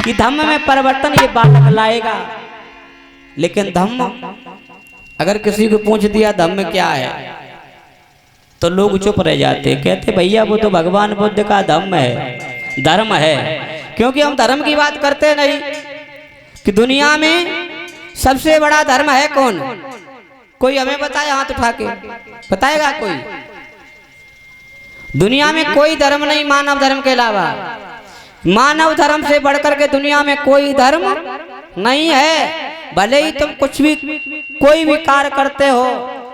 कि धम्म में परिवर्तन ये बालक लाएगा। लेकिन धम्म अगर किसी को पूछ दिया धम्म क्या है तो लोग चुप रह जाते, कहते भैया वो तो भगवान बुद्ध का धम्म है, धर्म है। क्योंकि हम धर्म की बात करते नहीं कि दुनिया में सबसे बड़ा धर्म है कौन, कोई हमें बताए हाथ उठा के, बताएगा कोई? दुनिया में कोई धर्म नहीं मानव धर्म के अलावा। मानव धर्म से बढ़कर के दुनिया में कोई धर्म नहीं है। भले ही तुम कुछ भी कोई भी कार्य करते हो,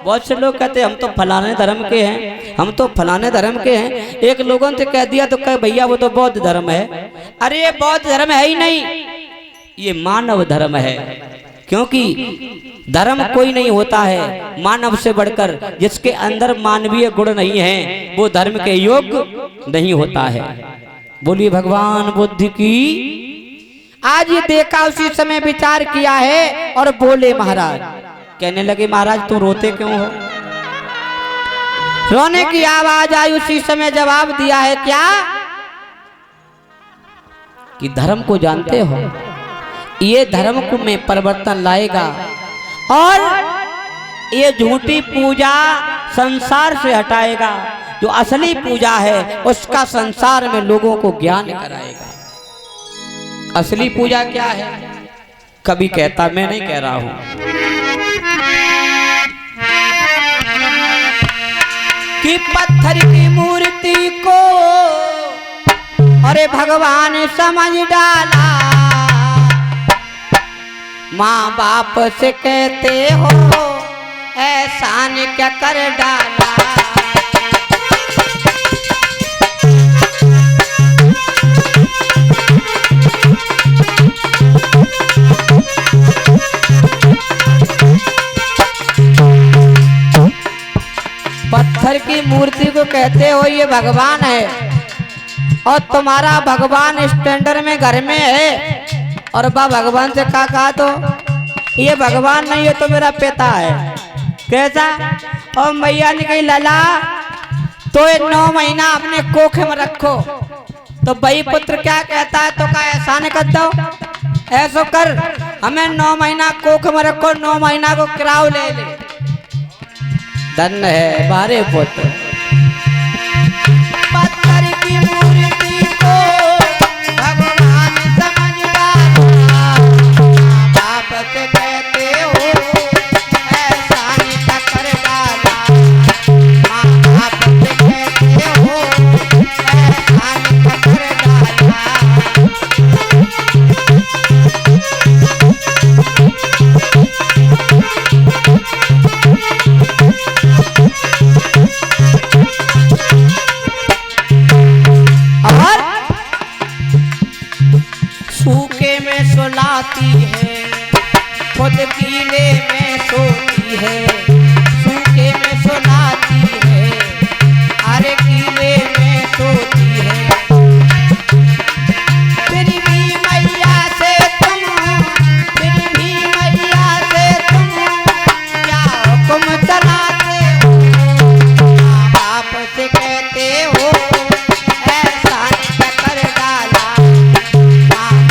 बहुत से लोग कहते हैं हम तो फलाने धर्म के हैं, हम तो फलाने धर्म के हैं। एक लोगों से कह दिया तो कह भैया वो तो बौद्ध धर्म है। अरे ये बौद्ध धर्म है ही नहीं, ये मानव धर्म है। क्योंकि धर्म कोई नहीं होता है मानव से बढ़कर, जिसके अंदर मानवीय गुण नहीं है वो धर्म के योग्य नहीं होता है। बोलिए भगवान बुद्ध की। आज ये देखा, उसी समय विचार किया है और बोले महाराज, कहने लगे महाराज तुम रोते क्यों हो? रोने की आवाज आई, उसी समय जवाब दिया है क्या कि धर्म को जानते हो, ये धर्म को में परिवर्तन लाएगा और ये झूठी पूजा संसार से हटाएगा। जो असली पूजा है उसका संसार में लोगों को ज्ञान कराएगा। असली पूजा क्या है? कभी कहता, मैं नहीं कह रहा हूं, कि पत्थर की मूर्ति को अरे भगवान समझ डाला, माँ बाप से कहते हो एहसान क्या कर डाला। पत्थर की मूर्ति को कहते हो ये भगवान है, और तुम्हारा भगवान स्टैंडर्ड में घर में है, और बा भगवान से कहा तो ये भगवान नहीं है तो मेरा पिता है। कैसा? और मैया ने कही लला तो ये 9 महीना अपने कोख में रखो। तो भाई पुत्र क्या कहता है तो का एहसान कर दो, ऐसा कर हमें 9 महीना कोख में रखो, 9 महीना को किराया ले ले। धन्य है बारे पुत्र। पत्थर की मूर्ति को भगवान समझ डाला, बाप से कहते हो एहसान क्या कर डाला, माँ बाप से कहते हो एहसान क्या कर डाला। सूखे में सुलाती है, खुद कीले में सोती है। सूखे में सुलाती है, अरे कीले में सोती है। फिर भी मैया से तुम, फिर भी मैया से तुम क्या हुक्म चलाते हो, माँ बाप से कहते हो एहसान क्या कर डाला,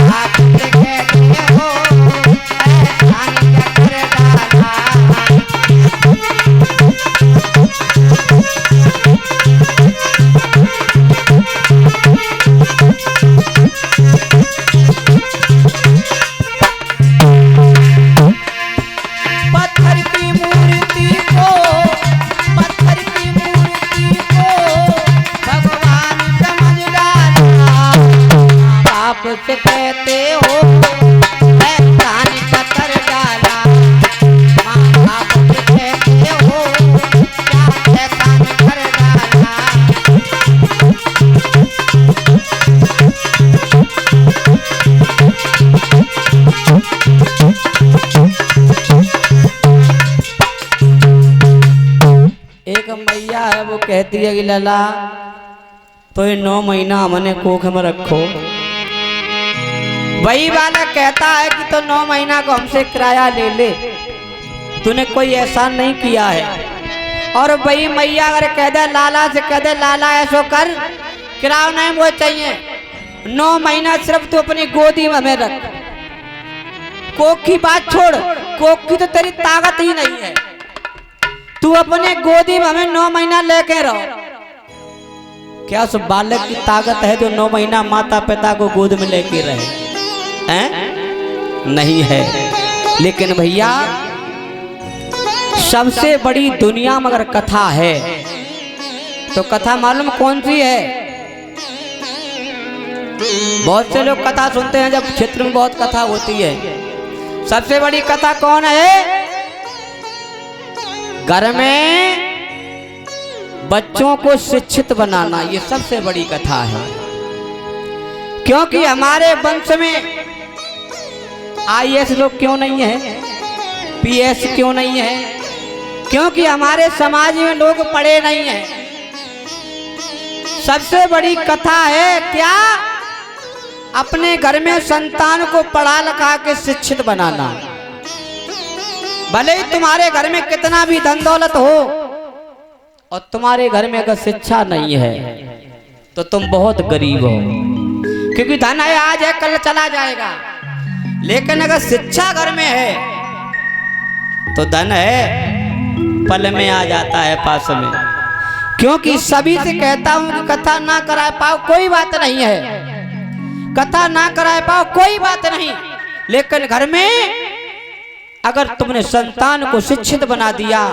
बाप से कहते हो एहसान क्या कर डाला। पत्थर की मूर्ति को, पत्थर की मूर्ति को भगवान समझ डाला, बाप से कहते हो एहसान क्या कर डाला, माँ बाप से कहते हो क्या एहसान कर डाला। एक मैया है वो कहती है कि लला तो ये 9 महीना हमने कोख में रखो। वही वाला कहता है कि तो 9 महीना को हमसे किराया ले ले, तूने कोई एहसान नहीं किया है। और वही मैया अगर कह दे लाला से, कह दे लाला ऐसो कर किराया नहीं वो चाहिए, 9 महीना सिर्फ तू अपनी गोदी में हमें रख। कोख की बात छोड़, कोख की तो तेरी ताकत ही नहीं है। तू अपने गोदी में हमें 9 महीना लेके रहो। क्या उस बालक की ताकत है जो 9 महीना माता पिता को गोद में लेके रहे? हैं? नहीं है। लेकिन भैया सबसे बड़ी दुनिया में अगर कथा है तो कथा मालूम कौन सी है? बहुत से लोग कथा सुनते हैं जब क्षेत्र में बहुत कथा होती है। सबसे बड़ी कथा कौन है? घर में बच्चों को शिक्षित बनाना, ये सबसे बड़ी कथा है। क्योंकि हमारे वंश में IAS लोग क्यों नहीं है, PS क्यों नहीं है? क्योंकि हमारे समाज में लोग पढ़े नहीं हैं। सबसे बड़ी कथा है क्या? अपने घर में संतान को पढ़ा लिखा के शिक्षित बनाना। भले ही तुम्हारे घर में कितना भी धन दौलत हो और तुम्हारे घर में अगर शिक्षा नहीं है तो तुम बहुत गरीब हो। क्योंकि धन है आज है कल चला जाएगा, लेकिन अगर शिक्षा घर में है तो धन है पल में आ जाता है पास में। क्योंकि सभी से कहता हूं कि कथा ना करा पाओ कोई बात नहीं है, कथा ना करा पाओ कोई बात नहीं, लेकिन घर में अगर तुमने संतान को शिक्षित बना दिया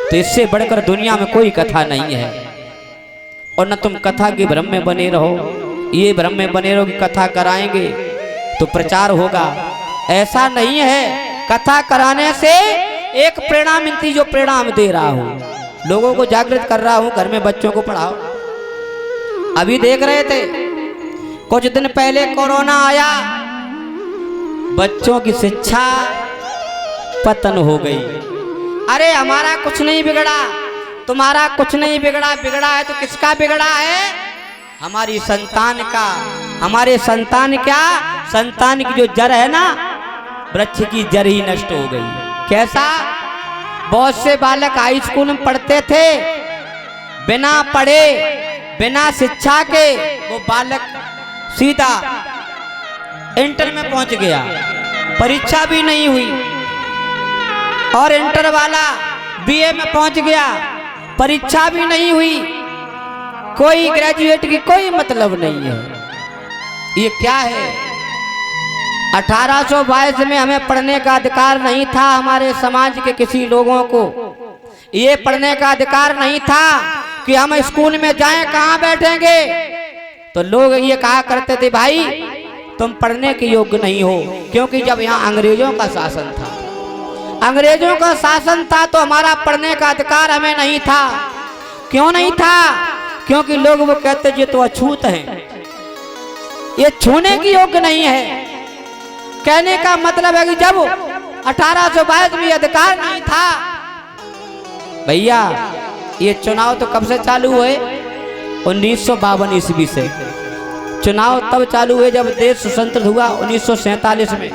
तो इससे बढ़कर दुनिया में कोई कथा नहीं है। और न तुम कथा के भ्रम में बने रहो, ये भ्रम में बने रहो कि कथा कराएंगे तो प्रचार होगा। ऐसा नहीं है। कथा कराने से एक प्रेरणा मिलती, जो प्रेरणा हम दे रहा हूँ, लोगों को जागृत कर रहा हूँ, घर में बच्चों को पढ़ाओ। अभी देख रहे थे कुछ दिन पहले कोरोना आया, बच्चों की शिक्षा पतन हो गई। अरे हमारा कुछ नहीं बिगड़ा, तुम्हारा कुछ नहीं बिगड़ा, बिगड़ा है तो किसका बिगड़ा है? हमारी संतान का। हमारे संतान क्या? संतान की जो जड़ है ना, वृक्ष की जड़ ही नष्ट हो गई। कैसा? बहुत से बालक हाई स्कूल में पढ़ते थे, बिना पढ़े बिना शिक्षा के वो बालक सीधा इंटर में पहुंच गया, परीक्षा भी नहीं हुई। और इंटर वाला BA में पहुंच गया, परीक्षा भी नहीं हुई। कोई ग्रेजुएट की कोई मतलब नहीं है। ये क्या है? 1822 में हमें पढ़ने का अधिकार नहीं था। हमारे समाज के किसी लोगों को ये पढ़ने का अधिकार नहीं था कि हम स्कूल में जाएं, कहां बैठेंगे। तो लोग ये कहा करते थे, भाई तुम पढ़ने के योग्य नहीं हो। क्योंकि जब यहाँ अंग्रेजों का शासन था, अंग्रेजों का शासन था तो हमारा पढ़ने का अधिकार हमें नहीं था। क्यों नहीं था? क्योंकि लोग वो कहते ये तो अछूत हैं, ये छूने की योग्य नहीं है। कहने का मतलब है कि जब 1822 में अधिकार नहीं था। भैया ये चुनाव तो कब से चालू हुए? 1952 ईस्वी से। चुनाव तब चालू हुए जब देश स्वतंत्र हुआ 1947 में।